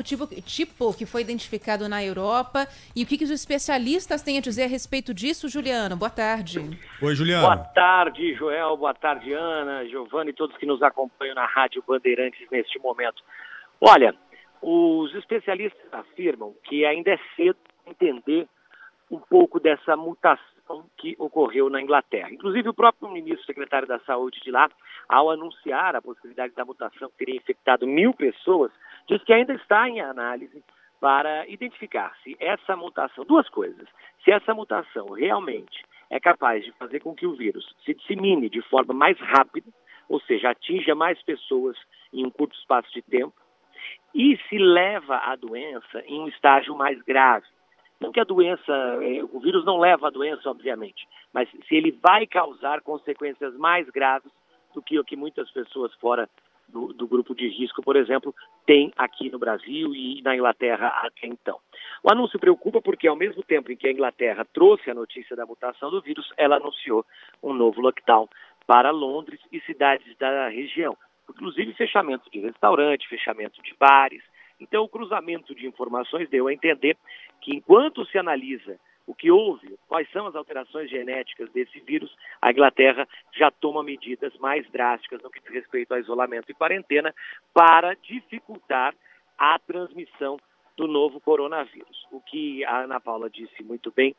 tipo que foi identificado na Europa e o que os especialistas têm a dizer a respeito disso, Juliano? Boa tarde. Oi, Juliano. Boa tarde, Joel. Boa tarde, Ana, Giovanni e todos que nos acompanham na Rádio Bandeirantes neste momento. Olha, os especialistas afirmam que ainda é cedo entender um pouco dessa mutação que ocorreu na Inglaterra. Inclusive, o próprio ministro secretário da Saúde de lá, ao anunciar a possibilidade da mutação que teria infectado 1.000 pessoas, diz que ainda está em análise para identificar se essa mutação, duas coisas, se essa mutação realmente é capaz de fazer com que o vírus se dissemine de forma mais rápida, ou seja, atinja mais pessoas em um curto espaço de tempo, e se leva a doença em um estágio mais grave. Não que a doença, o vírus não leva a doença, obviamente, mas se ele vai causar consequências mais graves do que o que muitas pessoas fora do grupo de risco, por exemplo, tem aqui no Brasil e na Inglaterra até então. O anúncio preocupa porque, ao mesmo tempo em que a Inglaterra trouxe a notícia da mutação do vírus, ela anunciou um novo lockdown para Londres e cidades da região. Inclusive fechamento de restaurante, fechamento de bares. Então, o cruzamento de informações deu a entender que, enquanto se analisa o que houve, quais são as alterações genéticas desse vírus, a Inglaterra já toma medidas mais drásticas no que diz respeito ao isolamento e quarentena para dificultar a transmissão do novo coronavírus. O que a Ana Paula disse muito bem,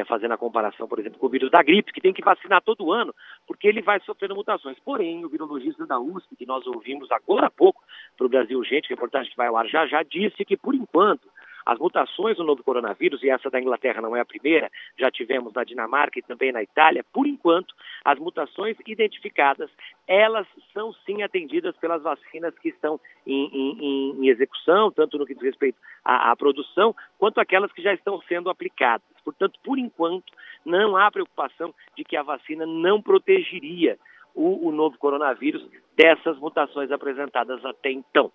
fazendo a comparação, por exemplo, com o vírus da gripe, que tem que vacinar todo ano, porque ele vai sofrendo mutações. Porém, o virologista da USP, que nós ouvimos agora há pouco, para o Brasil Urgente, reportagem que vai ao ar já disse que, por enquanto, as mutações do novo coronavírus, e essa da Inglaterra não é a primeira, já tivemos na Dinamarca e também na Itália, por enquanto, as mutações identificadas, elas são sim atendidas pelas vacinas que estão em execução, tanto no que diz respeito à produção, quanto aquelas que já estão sendo aplicadas. Portanto, por enquanto, não há preocupação de que a vacina não protegeria o novo coronavírus dessas mutações apresentadas até então.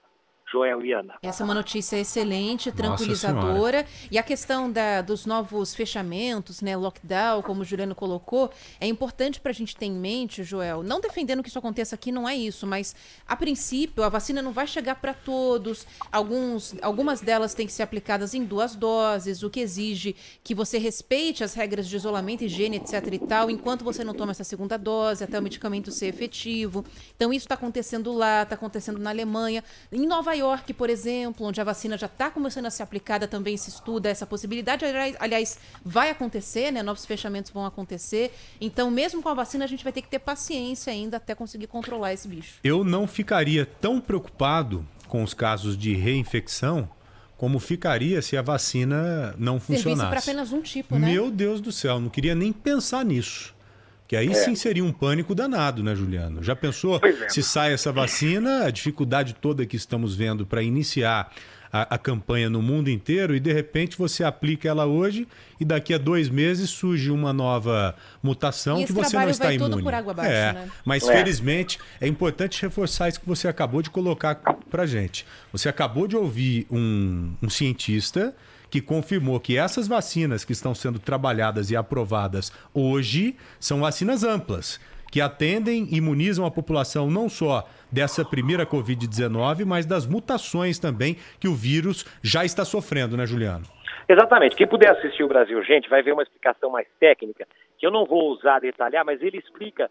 Joel e Ana. Essa é uma notícia excelente, tranquilizadora. E a questão dos novos fechamentos, né, lockdown, como o Juliano colocou, é importante para a gente ter em mente, Joel, não defendendo que isso aconteça aqui, não é isso, mas a princípio a vacina não vai chegar para todos, algumas delas têm que ser aplicadas em 2 doses, o que exige que você respeite as regras de isolamento, higiene, etc e tal, enquanto você não toma essa segunda dose, até o medicamento ser efetivo. Então isso está acontecendo lá, está acontecendo na Alemanha, em Nova York, por exemplo, onde a vacina já está começando a ser aplicada, também se estuda essa possibilidade. Aliás, vai acontecer, né? Novos fechamentos vão acontecer. Então, mesmo com a vacina, a gente vai ter que ter paciência ainda até conseguir controlar esse bicho. Eu não ficaria tão preocupado com os casos de reinfecção como ficaria se a vacina não funcionasse. Serviço para apenas um tipo, né? Meu Deus do céu, não queria nem pensar nisso. Que aí sim seria um pânico danado, né, Juliano? Já pensou se sai essa vacina, a dificuldade toda que estamos vendo para iniciar a campanha no mundo inteiro e de repente você aplica ela hoje e daqui a 2 meses surge uma nova mutação que você não está imune. Todo por água abaixo, né? Mas felizmente é importante reforçar isso que você acabou de colocar para gente. Você acabou de ouvir um cientista que confirmou que essas vacinas que estão sendo trabalhadas e aprovadas hoje são vacinas amplas, que atendem e imunizam a população não só dessa primeira Covid-19, mas das mutações também que o vírus já está sofrendo, né, Juliano? Exatamente. Quem puder assistir o Brasil Urgente vai ver uma explicação mais técnica, que eu não vou ousar detalhar, mas ele explica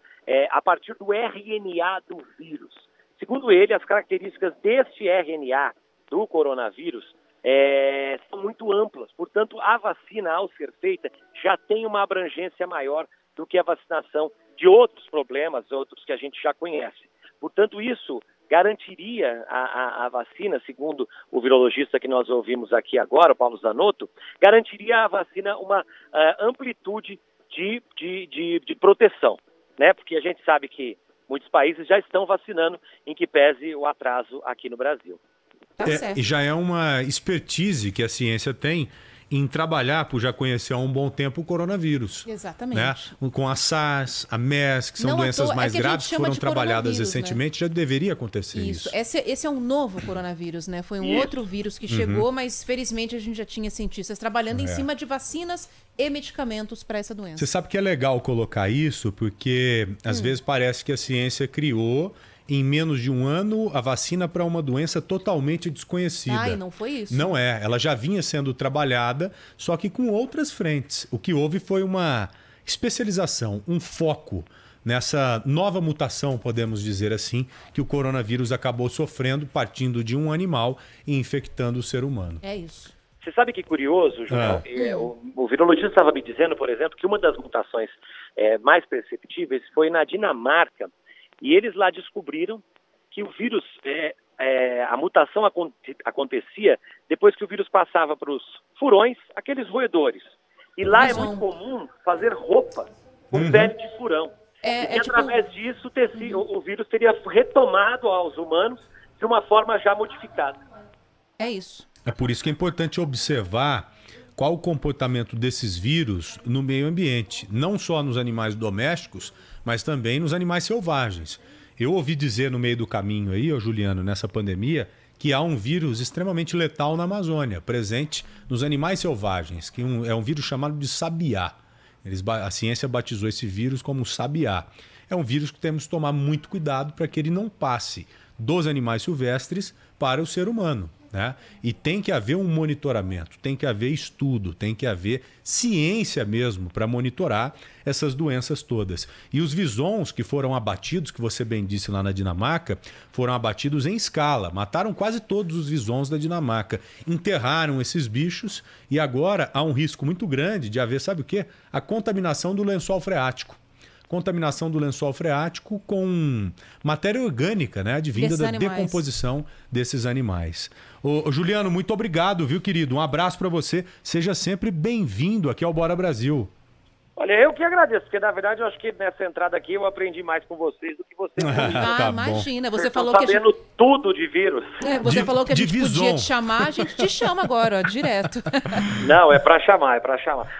a partir do RNA do vírus. Segundo ele, as características deste RNA do coronavírus são muito amplas. Portanto, a vacina, ao ser feita, já tem uma abrangência maior do que a vacinação de outros problemas, outros que a gente já conhece. Portanto, isso garantiria a vacina, segundo o virologista que nós ouvimos aqui agora, o Paulo Zanotto, garantiria a vacina uma amplitude de proteção, né? Porque a gente sabe que muitos países já estão vacinando, em que pese o atraso aqui no Brasil. E já é uma expertise que a ciência tem em trabalhar, por já conhecer há um bom tempo, o coronavírus. Exatamente. Né? Com a SARS, a MERS, que são doenças mais graves, que foram trabalhadas recentemente, já deveria acontecer isso. Esse é um novo coronavírus, né? Foi um outro vírus que chegou, mas felizmente a gente já tinha cientistas trabalhando em cima de vacinas e medicamentos para essa doença. Você sabe que é legal colocar isso, porque às vezes parece que a ciência criou em menos de um ano, a vacina para uma doença totalmente desconhecida. Ah, e não foi isso? Não é. Ela já vinha sendo trabalhada, só que com outras frentes. O que houve foi uma especialização, um foco nessa nova mutação, podemos dizer assim, que o coronavírus acabou sofrendo, partindo de um animal e infectando o ser humano. É isso. Você sabe que curioso, João? O virologista estava me dizendo, por exemplo, que uma das mutações mais perceptíveis foi na Dinamarca, e eles lá descobriram que o vírus, a mutação acontecia depois que o vírus passava para os furões, aqueles roedores. E lá é muito comum fazer roupa com pele de furão. E através disso o vírus teria retomado aos humanos de uma forma já modificada. É isso. É por isso que é importante observar qual o comportamento desses vírus no meio ambiente, não só nos animais domésticos, mas também nos animais selvagens. Eu ouvi dizer no meio do caminho aí, Juliano, nessa pandemia, que há um vírus extremamente letal na Amazônia, presente nos animais selvagens, que é um vírus chamado de sabiá. A ciência batizou esse vírus como sabiá. É um vírus que temos que tomar muito cuidado para que ele não passe dos animais silvestres para o ser humano, né? E tem que haver um monitoramento, tem que haver estudo, tem que haver ciência mesmo para monitorar essas doenças todas. E os visons que foram abatidos, que você bem disse lá na Dinamarca, foram abatidos em escala, mataram quase todos os visons da Dinamarca, enterraram esses bichos e agora há um risco muito grande de haver, sabe o quê? A contaminação do lençol freático. Contaminação do lençol freático com matéria orgânica, né? Advinda da decomposição desses animais. Ô, Juliano, muito obrigado, viu, querido? Um abraço para você. Seja sempre bem-vindo aqui ao Bora Brasil. Olha, eu que agradeço, porque na verdade eu acho que nessa entrada aqui eu aprendi mais com vocês do que vocês comigo. Tá imagina, você falou que sabendo tudo de vírus. Você falou que a gente podia te chamar, a gente te chama agora, ó, direto. Não, é pra chamar.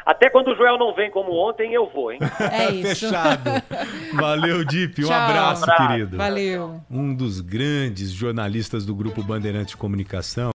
Até quando o Joel não vem como ontem, eu vou, hein? É isso. Fechado. Valeu, Dip. Um abraço, querido. Valeu. Um dos grandes jornalistas do Grupo Bandeirantes de Comunicação.